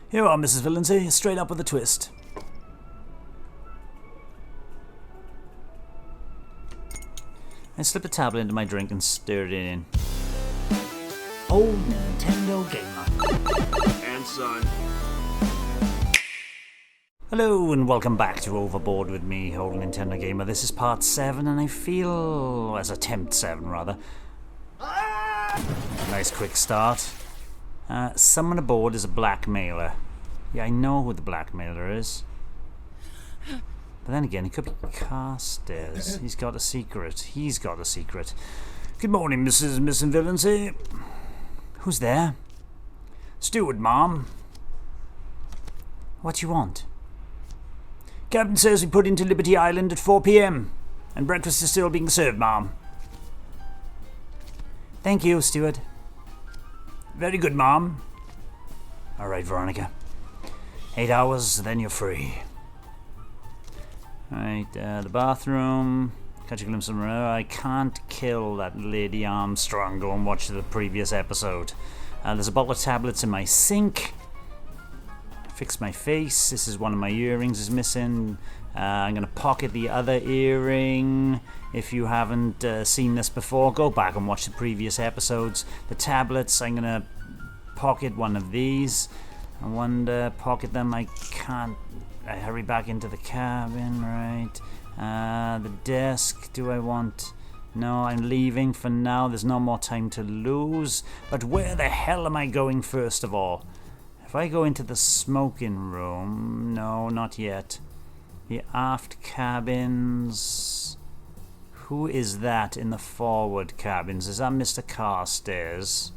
Here you are, Mrs. Valency, straight up with a twist. I slip a tablet into my drink and stir it in. Old Nintendo Gamer. And son. Hello and welcome back to Overboard with me, Old Nintendo Gamer. This is part 7 and I feel... as attempt 7 rather. Nice quick start. Someone aboard is a blackmailer. Yeah, I know who the blackmailer is. But then again, it could be Carstairs. He's got a secret. Good morning, Mrs. Valency. Who's there? Steward, ma'am. What do you want? Captain says we put into Liberty Island at 4 p.m. and breakfast is still being served, ma'am. Thank you, steward. Very good, ma'am. All right, Veronica. 8 hours, then you're free. All right, the bathroom. Catch a glimpse of her. I can't kill that Lady Armstrong. Go and watch the previous episode. There's a bottle of tablets in my sink. Fix my face. This is one of my earrings is missing. I'm going to pocket the other earring. If you haven't seen this before, go back and watch the previous episodes. The tablets, I'm going to pocket one of these. I wonder, pocket them. I can't. I hurry back into the cabin, right? The desk, do I want... No, I'm leaving for now. There's no more time to lose. But where the hell am I going first of all? If I go into the smoking room... No, not yet. The aft cabins... Who is that in the forward cabins? Is that Mr. Carstairs?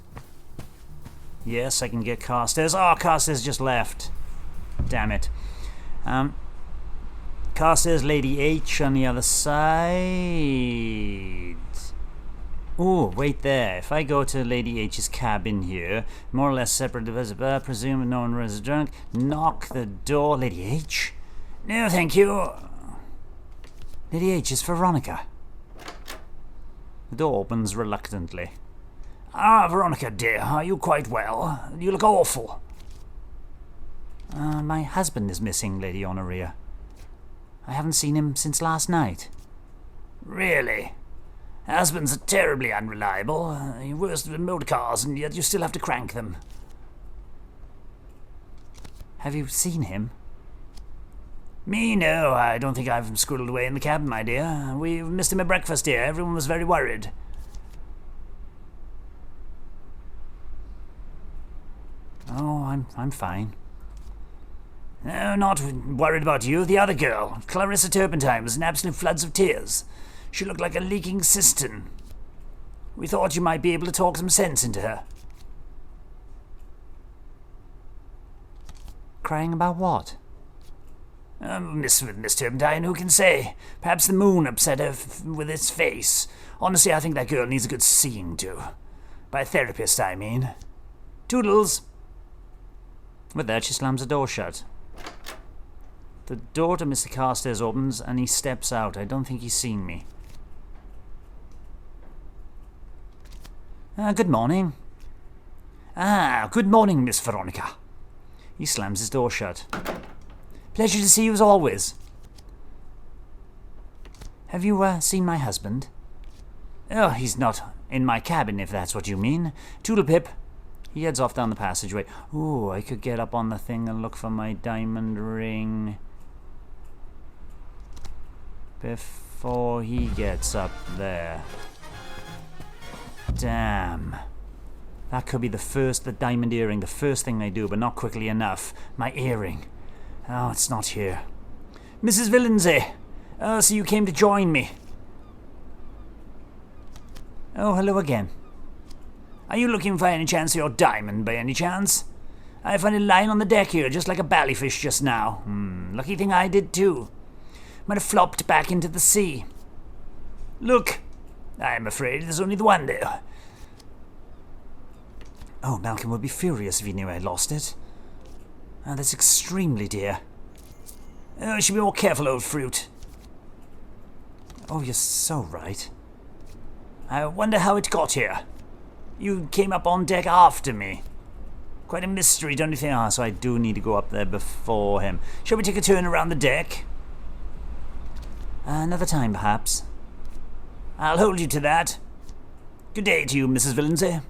Yes, I can get Carstairs. Oh, Carstairs just left. Damn it. Carstairs, Lady H on the other side. Oh, wait there. If I go to Lady H's cabin here, more or less separate, presume no one was drunk. Knock the door. Lady H? No, thank you. Lady H is Veronica. The door opens reluctantly. Ah, Veronica, dear, are you quite well? You look awful. My husband is missing, Lady Honoria. I haven't seen him since last night. Really? Husbands are terribly unreliable. You're worse than motor cars, and yet you still have to crank them. Have you seen him? Me? No, I don't think I've squirreled away in the cabin, my dear. We missed him at breakfast here. Everyone was very worried. Oh, I'm fine. No, not worried about you. The other girl, Clarissa Turpentine, was in absolute floods of tears. She looked like a leaking cistern. We thought you might be able to talk some sense into her. Crying about what? Miss Turpentine, who can say? Perhaps the moon upset her with its face. Honestly, I think that girl needs a good seeing to. By a therapist, I mean. Toodles. With that, she slams the door shut. The door to Mr. Carstairs opens and he steps out. I don't think he's seen me. Good morning. Good morning, Miss Veronica. He slams his door shut. Pleasure to see you as always. Have you seen my husband? Oh, he's not in my cabin, if that's what you mean. Toodlepip. He heads off down the passageway. Ooh, I could get up on the thing and look for my diamond ring before he gets up there. Damn. That could be the diamond earring, the first thing they do, but not quickly enough. My earring. Oh, it's not here. Mrs. Valency! Oh, so you came to join me. Oh, hello again. Are you looking for any chance of your diamond, by any chance? I found it lying on the deck here, just like a ballyfish just now. Lucky thing I did too. Might have flopped back into the sea. Look, I'm afraid there's only the one there. Oh, Malcolm would be furious if he knew I lost it. That's extremely dear. Oh, I should be more careful, old fruit. Oh, you're so right. I wonder how it got here. You came up on deck after me. Quite a mystery, don't you think? Ah, so I do need to go up there before him. Shall we take a turn around the deck? Another time, perhaps. I'll hold you to that. Good day to you, Mrs. Villancy.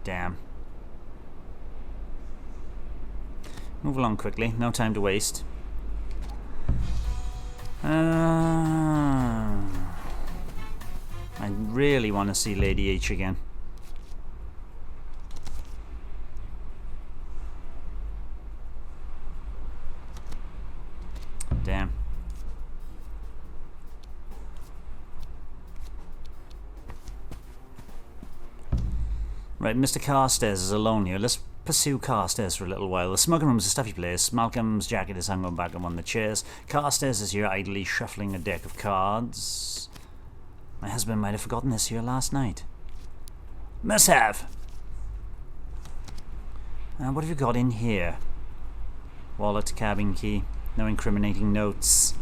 Damn. Move along quickly, no time to waste. I really want to see Lady H again. Damn. Right, Mr. Carstairs is alone here. Let's pursue Carstairs for a little while. The smoking room is a stuffy place. Malcolm's jacket is hung on back of one of the chairs. Carstairs is here idly shuffling a deck of cards. My husband might have forgotten this here last night. Must have. What have you got in here? Wallet, cabin key, no incriminating notes.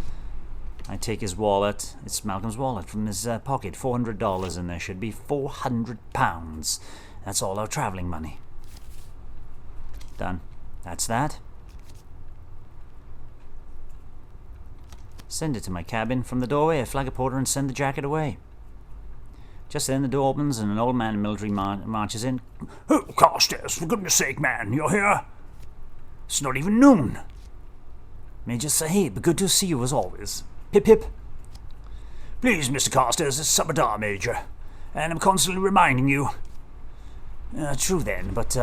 I take his wallet. It's Malcolm's wallet from his pocket. $400 in there. Should be £400. That's all our travelling money. Done. That's that. Send it to my cabin from the doorway. I flag a porter and send the jacket away. Just then the door opens and an old man in military marches in. Oh, Carstairs, for goodness sake, man, you're here? It's not even noon. Major Sahib, good to see you as always. Hip hip. Please, Mr. Carstairs, it's Sabadar, Major, and I'm constantly reminding you. True then, but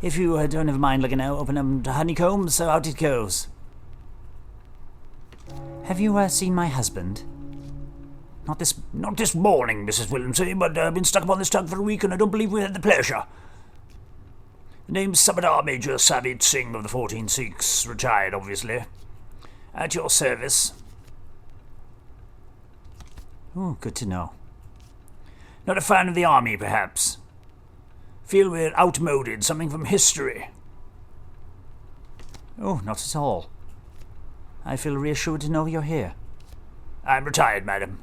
if you don't have a mind looking out, open up to honeycombs, so out it goes. Have you seen my husband? Not this morning, Mrs. Williamson, but I've been stuck upon this tug for a week and I don't believe we had the pleasure. The name's Sabadar Major Sabit Singh of the 14 Sikhs, retired obviously. At your service. Oh, good to know. Not a fan of the army, perhaps? Feel we're outmoded, something from history? Oh, not at all. I feel reassured to know you're here. I'm retired, madam.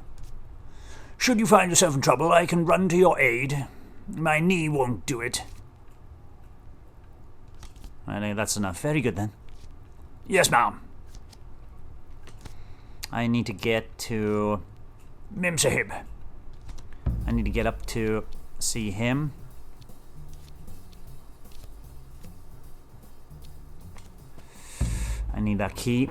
Should you find yourself in trouble, I can run to your aid. My knee won't do it. I think that's enough. Very good, then. Yes, ma'am. I need to get to... Mem Sahib. I need to get up to see him. I need that key.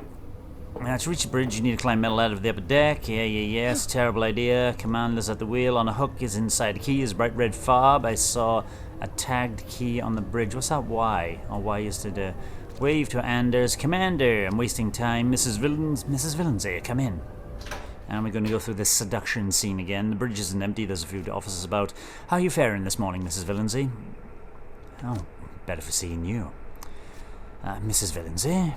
To reach the bridge, you need to climb metal out of the upper deck. Yeah. It's a terrible idea. Commander's at the wheel. On a hook is inside the key. Is bright red fob. I saw a tagged key on the bridge. What's that Y? Oh, Y is to wave to Anders. Commander, I'm wasting time. Mrs. Villancy, come in. And we're going to go through this seduction scene again. The bridge isn't empty. There's a few officers about. How are you faring this morning, Mrs. Villancy? Oh, better for seeing you. Mrs. Villancy?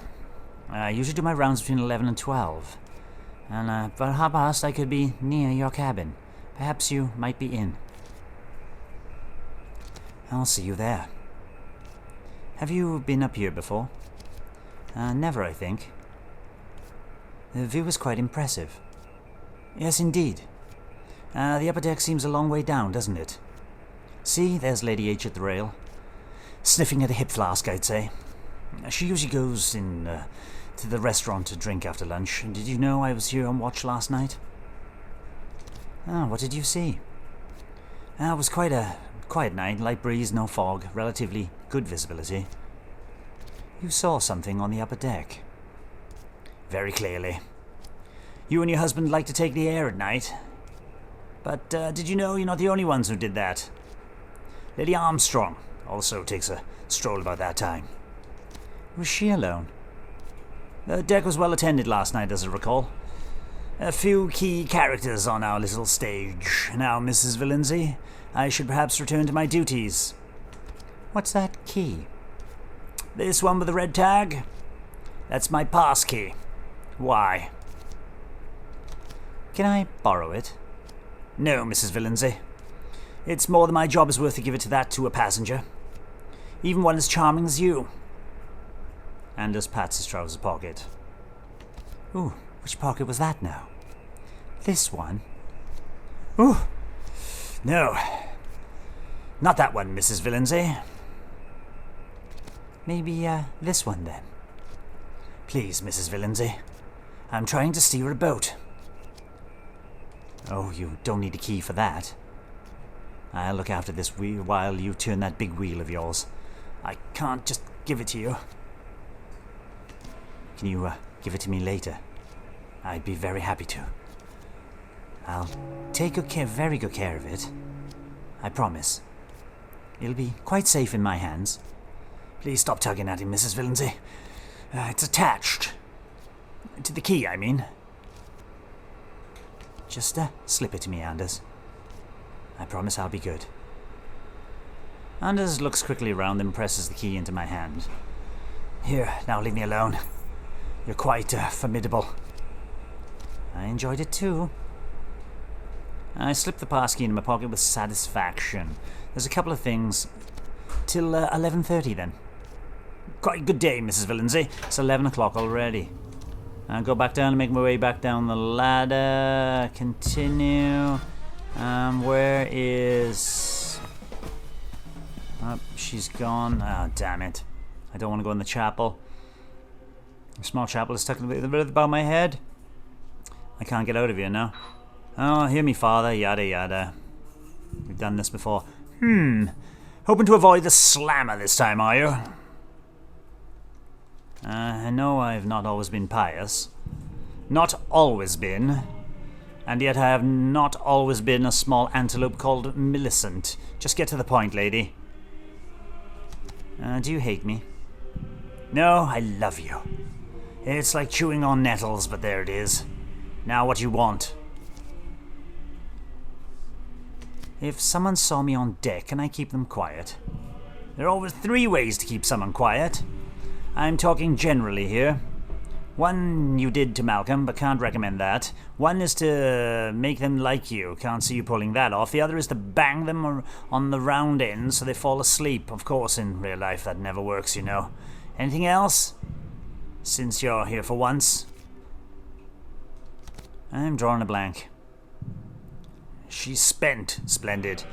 I usually do my rounds between 11 and 12. And about 1:30 I could be near your cabin. Perhaps you might be in. I'll see you there. Have you been up here before? Never, I think. The view is quite impressive. Yes, indeed. The upper deck seems a long way down, doesn't it? See, there's Lady H at the rail. Sniffing at a hip flask, I'd say. She usually goes in to the restaurant to drink after lunch. Did you know I was here on watch last night? What did you see? It was quite a quiet night. Light breeze, no fog, relatively good visibility. You saw something on the upper deck? Very clearly. You and your husband like to take the air at night. But did you know you're not the only ones who did that? Lady Armstrong also takes a stroll about that time. Was she alone? The deck was well attended last night, as I recall. A few key characters on our little stage. Now, Mrs. Villancy, I should perhaps return to my duties. What's that key? This one with the red tag? That's my pass key. Why? Can I borrow it? No, Mrs. Villancy. It's more than my job is worth to give it to a passenger. Even one as charming as you. Anders pats his trouser pocket. Ooh, which pocket was that now? This one? Ooh, no. Not that one, Mrs. Villancy. Maybe, this one then. Please, Mrs. Villancy. I'm trying to steer a boat. Oh, you don't need a key for that. I'll look after this wheel while you turn that big wheel of yours. I can't just give it to you. Can you, give it to me later? I'd be very happy to. I'll take very good care of it. I promise. It'll be quite safe in my hands. Please stop tugging at him, Mrs. Villancy. It's attached. To the key, I mean. Just, slip it to me, Anders. I promise I'll be good. Anders looks quickly around and presses the key into my hand. Here, now leave me alone. You're quite, formidable. I enjoyed it too. I slipped the passkey into my pocket with satisfaction. There's a couple of things. Till 11:30 then. Quite a good day, Mrs. Villancy. It's 11 o'clock already. I'll go back down and make my way back down the ladder. Continue. Where is... Oh, she's gone. Oh, damn it. I don't want to go in the chapel. The small chapel is stuck in the bit above my head. I can't get out of here now. Oh, hear me, father, yada yada. We've done this before. Hoping to avoid the slammer this time, are you? I know I've not always been pious. Not always been. And yet I have not always been a small antelope called Millicent. Just get to the point, lady. Do you hate me? No, I love you. It's like chewing on nettles, but there it is. Now what do you want? If someone saw me on deck, can I keep them quiet? There are always 3 ways to keep someone quiet. I'm talking generally here. One you did to Malcolm, but can't recommend that. One is to make them like you. Can't see you pulling that off. The other is to bang them on the round end so they fall asleep. Of course, in real life that never works, you know. Anything else? Since you're here for once. I'm drawing a blank. She's spent. Splendid.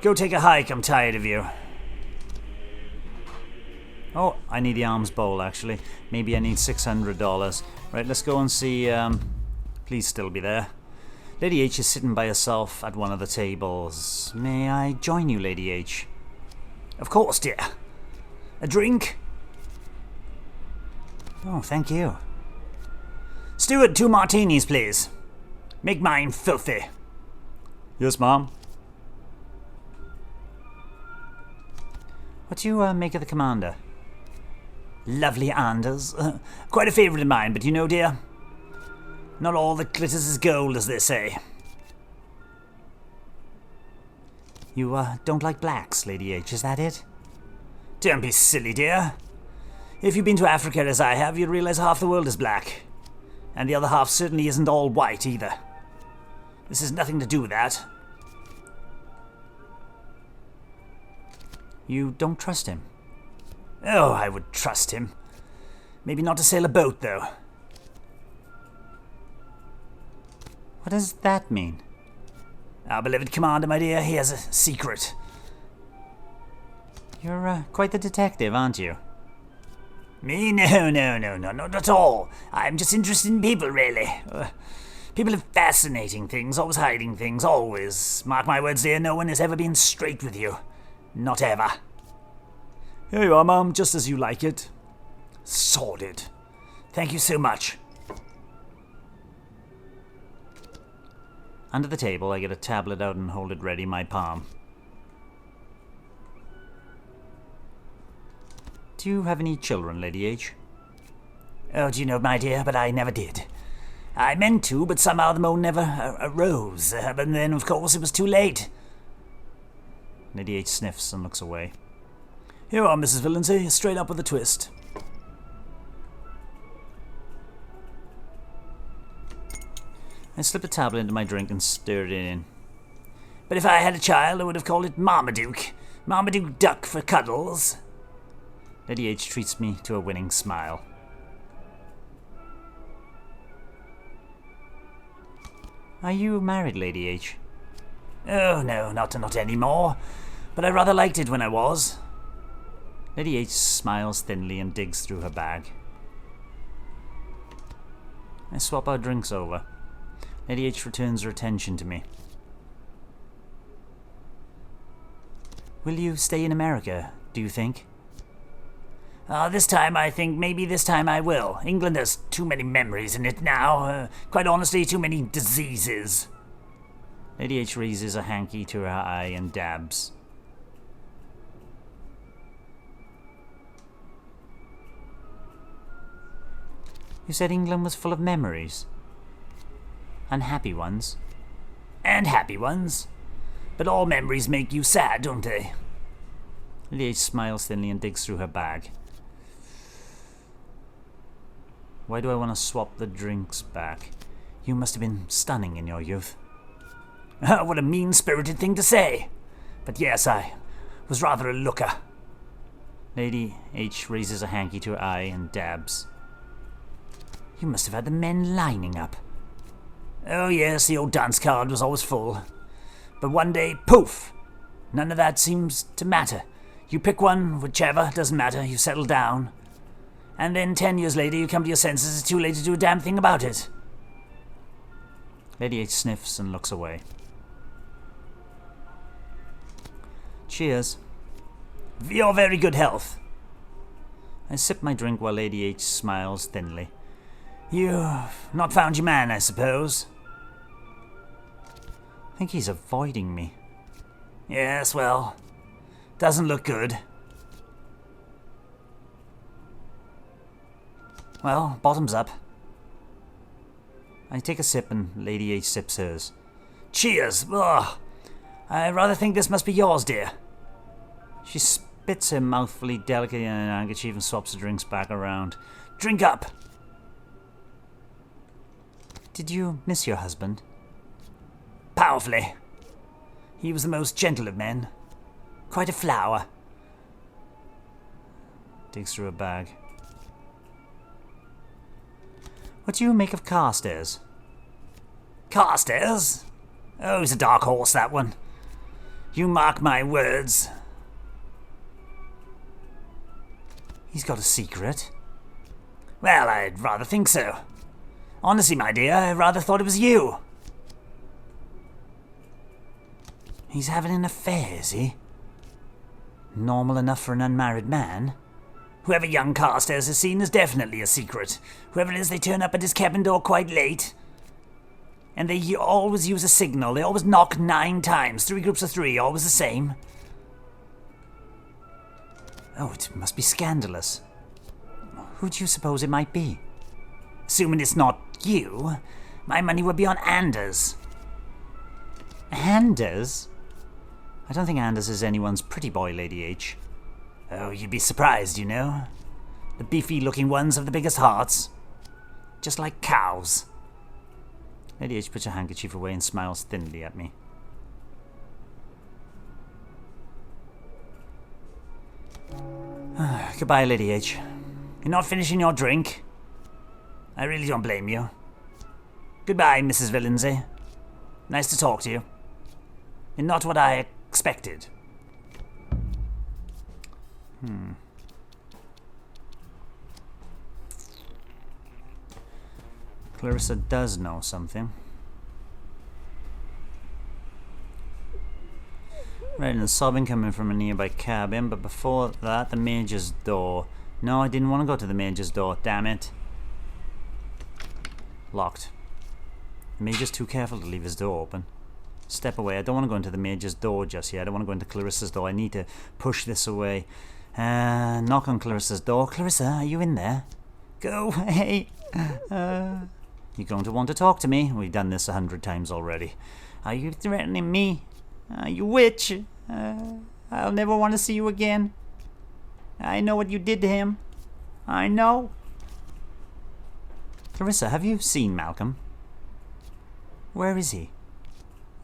Go take a hike. I'm tired of you. Oh, I need the alms bowl, actually. Maybe I need $600. Right, let's go and see... please still be there. Lady H is sitting by herself at one of the tables. May I join you, Lady H? Of course, dear. A drink? Oh, thank you. Steward, 2 martinis, please. Make mine filthy. Yes, ma'am. What do you make of the commander? Lovely Anders. Quite a favourite of mine, but you know, dear, not all that glitters is gold, as they say. You don't like blacks, Lady H, is that it? Don't be silly, dear. If you've been to Africa as I have, you'd realise half the world is black. And the other half certainly isn't all white, either. This has nothing to do with that. You don't trust him? Oh, I would trust him. Maybe not to sail a boat, though. What does that mean? Our beloved commander, my dear, he has a secret. You're quite the detective, aren't you? Me? No, not at all. I'm just interested in people, really. People are fascinating things, always hiding things, always. Mark my words, dear, no one has ever been straight with you. Not ever. Here you are, Mum, just as you like it. Sordid. Thank you so much. Under the table, I get a tablet out and hold it ready in my palm. Do you have any children, Lady H? Oh, do you know, my dear, but I never did. I meant to, but somehow the moan never arose. But then, of course, it was too late. Lady H sniffs and looks away. Here you are, Mrs. Villancy, straight up with a twist. I slipped a tablet into my drink and stirred it in. But if I had a child, I would have called it Marmaduke. Marmaduke Duck for cuddles. Lady H treats me to a winning smile. Are you married, Lady H? Oh, no, not anymore. But I rather liked it when I was. Lady H smiles thinly and digs through her bag. I swap our drinks over. Lady H returns her attention to me. Will you stay in America, do you think? This time I think maybe this time I will. England has too many memories in it now. Quite honestly, too many diseases. Lady H raises a hanky to her eye and dabs. You said England was full of memories. Unhappy ones. And happy ones. But all memories make you sad, don't they? Lady H smiles thinly and digs through her bag. Why do I want to swap the drinks back? You must have been stunning in your youth. What a mean-spirited thing to say. But yes, I was rather a looker. Lady H raises a hanky to her eye and dabs. You must have had the men lining up. Oh yes, the old dance card was always full. But one day, poof! None of that seems to matter. You pick one, whichever, doesn't matter, you settle down. And then 10 years later you come to your senses, it's too late to do a damn thing about it. Lady H sniffs and looks away. Cheers. For your very good health. I sip my drink while Lady H smiles thinly. You've not found your man, I suppose? I think he's avoiding me. Yes, well, doesn't look good. Well, bottoms up. I take a sip and Lady H sips hers. Cheers! Ugh. I rather think this must be yours, dear. She spits her mouthfully delicately in an handkerchief and swaps the drinks back around. Drink up! Did you miss your husband? Powerfully. He was the most gentle of men. Quite a flower. Digs through a bag. What do you make of Carstairs? Carstairs? Oh, he's a dark horse, that one. You mark my words. He's got a secret. Well, I'd rather think so. Honestly, my dear, I rather thought it was you. He's having an affair, is he? Normal enough for an unmarried man? Whoever young Carstairs has seen is definitely a secret. Whoever it is, they turn up at his cabin door quite late. And they always use a signal. They always knock 9 times. 3 groups of 3, always the same. Oh, it must be scandalous. Who do you suppose it might be? Assuming it's not you, my money would be on Anders. Anders? I don't think Anders is anyone's pretty boy, Lady H. Oh, you'd be surprised, you know. The beefy-looking ones have the biggest hearts. Just like cows. Lady H puts her handkerchief away and smiles thinly at me. Goodbye, Lady H. You're not finishing your drink? I really don't blame you. Goodbye, Mrs. Villinsey. Nice to talk to you. You're not what I expected. Clarissa does know something. Right, and the sobbing coming from a nearby cabin, but before that, the Major's door. No, I didn't want to go to the Major's door, damn it. Locked. The Major's too careful to leave his door open. Step away. I don't want to go into the Major's door just yet. I don't want to go into Clarissa's door. I need to push this away. Knock on Clarissa's door. Clarissa, are you in there? Go away. You're going to want to talk to me. We've done this 100 times already. Are you threatening me? You witch. I'll never want to see you again. I know what you did to him. I know. Clarissa, have you seen Malcolm? Where is he?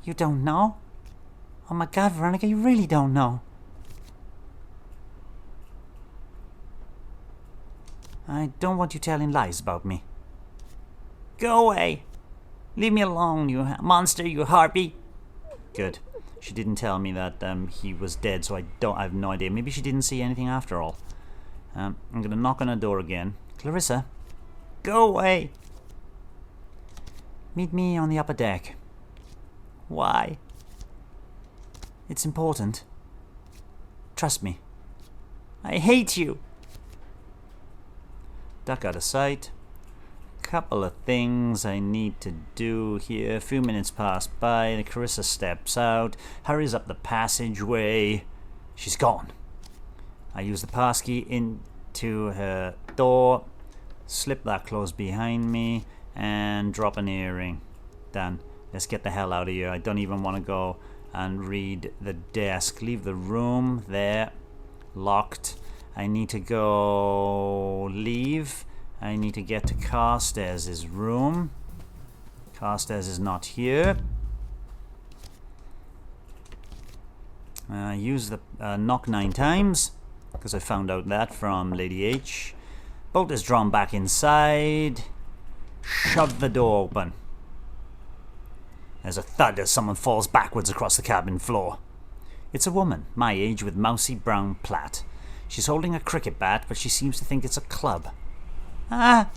You don't know? Oh my God, Veronica, you really don't know. I don't want you telling lies about me. Go away. Leave me alone, you monster, you harpy. Good. She didn't tell me that he was dead, so I have no idea. Maybe she didn't see anything after all. I'm going to knock on her door again. Clarissa, go away. Meet me on the upper deck. Why? It's important. Trust me. I hate you. Duck out of sight. Couple of things I need to do here. A few minutes pass by. Clarissa steps out, hurries up the passageway. She's gone. I use the passkey into her door, slip that closed behind me, and drop an earring. Done. Let's get the hell out of here. I don't even want to go and read the desk. Leave the room there. Locked. I need to go leave. I need to get to Carstairs' room. Carstairs is not here. Use the knock 9 times, because I found out that from Lady H. Bolt is drawn back inside. Shove the door open. There's a thud as someone falls backwards across the cabin floor. It's a woman, my age, with mousy brown plait. She's holding a cricket bat, but she seems to think it's a club. Ah!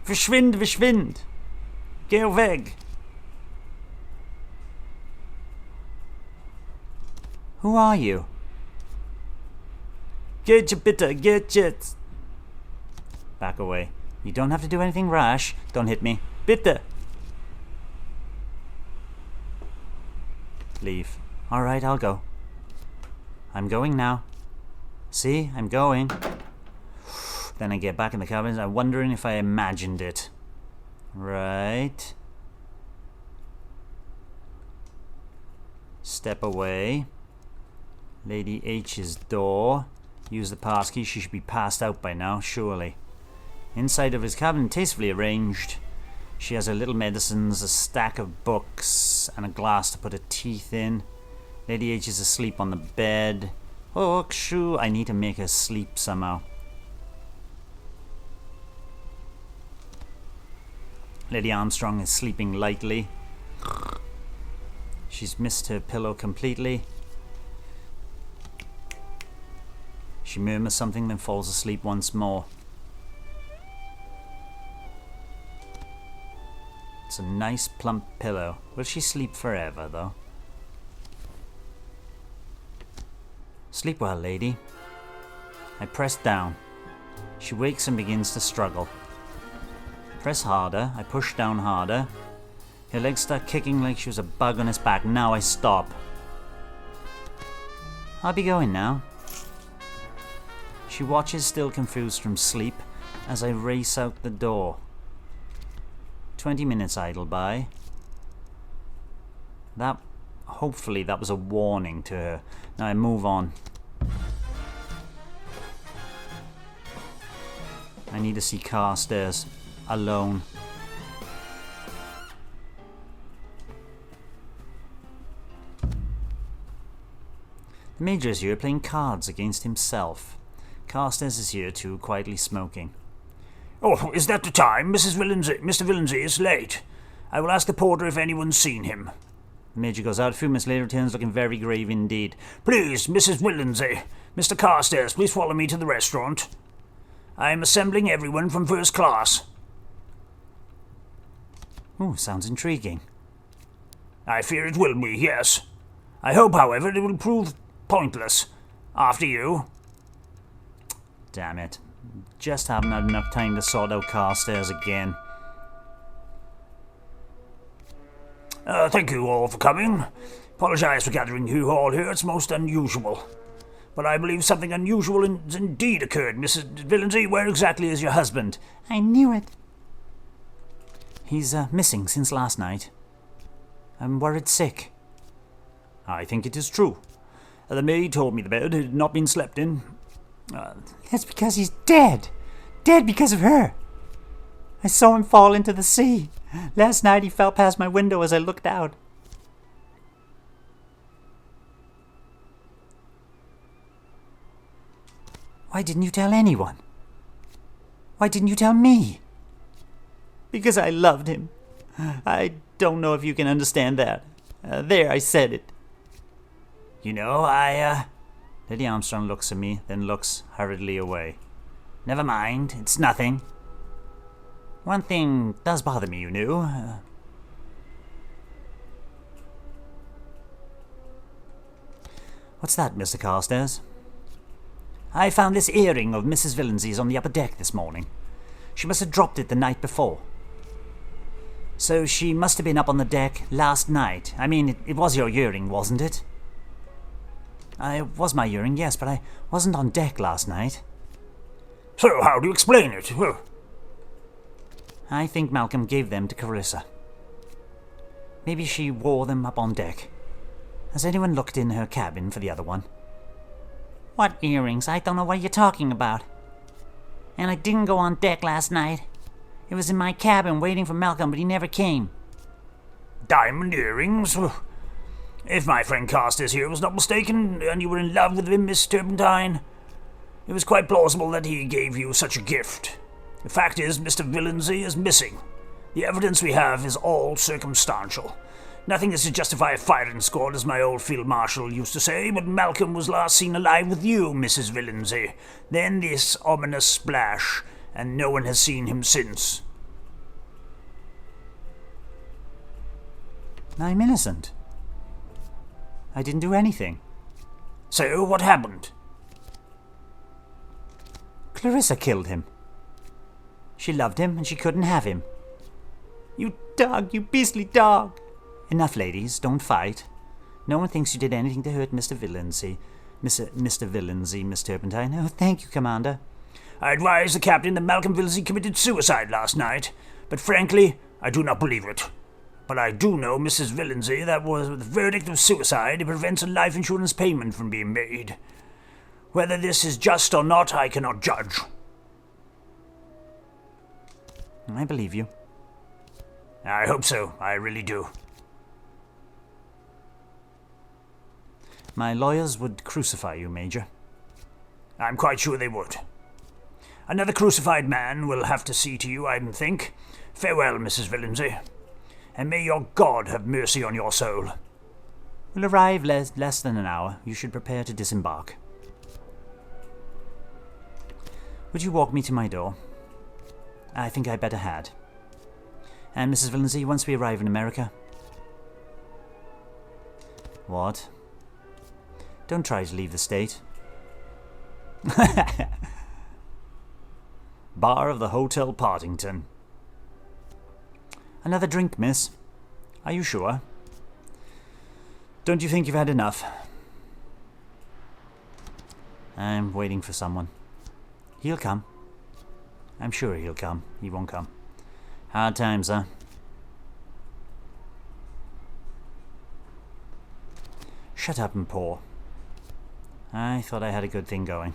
Verschwind, verschwind! Geh weg! Who are you? Geht je bitte, geht jetzt! Back away. You don't have to do anything rash. Don't hit me. Bitte! Leave. Alright, I'll go. I'm going now. See, I'm going. Then I get back in the cabin. I'm wondering if I imagined it. Right. Step away. Lady H's door. Use the passkey. She should be passed out by now, surely. Inside of his cabin, tastefully arranged. She has her little medicines, a stack of books, and a glass to put her teeth in. Lady H is asleep on the bed. Oh, shoo! I need to make her sleep somehow. Lady Armstrong is sleeping lightly. She's missed her pillow completely. She murmurs something, then falls asleep once more. It's a nice plump pillow. Will she sleep forever, though? Sleep well, lady. I press down. She wakes and begins to struggle. Press harder. I push down harder. Her legs start kicking like she was a bug on its back. Now I stop. I'll be going now. She watches, still confused from sleep, as I race out the door. 20 minutes idle by. Hopefully that was a warning to her. Now I move on. I need to see Carstairs alone. The Major is here playing cards against himself. Carstairs is here too, quietly smoking. Oh, is that the time? Mr. Villinsey is late. I will ask the porter if anyone's seen him. The Major goes out. A few minutes later returns looking very grave indeed. Please, Mrs. Villinsey. Mr. Carstairs, please follow me to the restaurant. I am assembling everyone from first class. Ooh, sounds intriguing. I fear it will be, yes. I hope, however, it will prove pointless. After you. Damn it. Just haven't had enough time to sort out Carstairs again. Thank you all for coming. Apologise for gathering you all here. It's most unusual. But I believe something unusual has indeed occurred. Mrs. Villinsey, where exactly is your husband? I knew it. He's missing since last night. I'm worried sick. I think it is true. The maid told me the bed had not been slept in. That's because he's dead. Dead because of her. I saw him fall into the sea. Last night he fell past my window as I looked out. Why didn't you tell anyone? Why didn't you tell me? Because I loved him. I don't know if you can understand that. There, I said it. You know, Lady Armstrong looks at me, then looks hurriedly away. Never mind, it's nothing. One thing does bother me, you know. What's that, Mr. Carstairs? I found this earring of Mrs. Villansy's on the upper deck this morning. She must have dropped it the night before. So she must have been up on the deck last night. I mean, it was your earring, wasn't it? It was my earring, yes, but I wasn't on deck last night. So how do you explain it? I think Malcolm gave them to Clarissa. Maybe she wore them up on deck. Has anyone looked in her cabin for the other one? What earrings? I don't know what you're talking about. And I didn't go on deck last night. It was in my cabin waiting for Malcolm, but he never came. Diamond earrings? If my friend Carstairs here was not mistaken, and you were in love with him, Miss Turpentine, it was quite plausible that he gave you such a gift. The fact is, Mr. Villancy is missing. The evidence we have is all circumstantial. Nothing is to justify a firing squad, as my old field marshal used to say, but Malcolm was last seen alive with you, Mrs. Villancy. Then this ominous splash, and no one has seen him since. I'm innocent. I didn't do anything. So, what happened? Clarissa killed him. She loved him, and she couldn't have him. You dog, you beastly dog! Enough, ladies, don't fight. No one thinks you did anything to hurt Mr. Villancy. Mr. Villancy, Miss Turpentine. Oh, thank you, Commander. I advise the captain that Malcolm Villancy committed suicide last night, but frankly, I do not believe it. But I do know, Mrs. Villancy, that with the verdict of suicide, it prevents a life insurance payment from being made. Whether this is just or not, I cannot judge. I believe you. I hope so, I really do. My lawyers would crucify you, Major. I'm quite sure they would. Another crucified man will have to see to you, I think. Farewell, Mrs. Villancy, and may your God have mercy on your soul. We'll arrive less than an hour. You should prepare to disembark. Would you walk me to my door? I think I better had. And Mrs. Villancy, once we arrive in America... What? Don't try to leave the state. Bar of the Hotel Partington. Another drink, miss. Are you sure? Don't you think you've had enough? I'm waiting for someone. He'll come. I'm sure he'll come. He won't come. Hard times, huh? Shut up and pour. I thought I had a good thing going.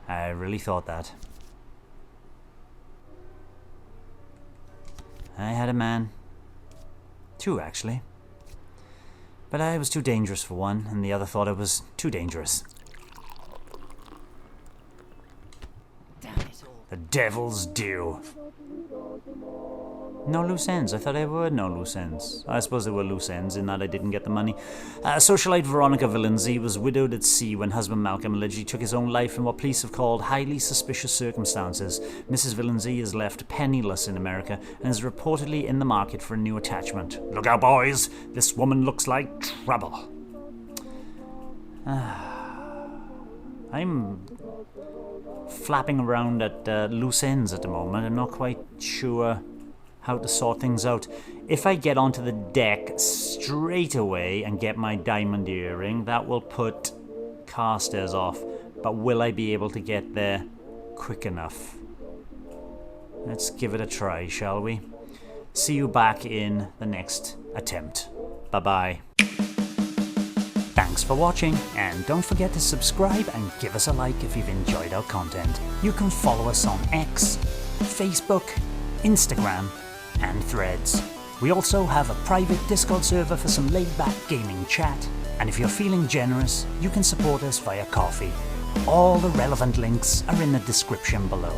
I really thought that. I had a man. Two, actually. But I was too dangerous for one, and the other thought I was too dangerous. The devil's due. No loose ends. I thought there were no loose ends. I suppose there were loose ends in that I didn't get the money. Socialite Veronica Villancy was widowed at sea when husband Malcolm allegedly took his own life in what police have called highly suspicious circumstances. Mrs. Villancy is left penniless in America and is reportedly in the market for a new attachment. Look out, boys. This woman looks like trouble. I'm flapping around at loose ends at the moment. I'm not quite sure how to sort things out. If I get onto the deck straight away and get my diamond earring, that will put Carstairs off. But will I be able to get there quick enough? Let's give it a try, shall we? See you back in the next attempt. Bye-bye. Thanks for watching, and don't forget to subscribe and give us a like if you've enjoyed our content. You can follow us on X, Facebook, Instagram, and Threads. We also have a private Discord server for some laid-back gaming chat, and if you're feeling generous, you can support us via Ko-fi. All the relevant links are in the description below.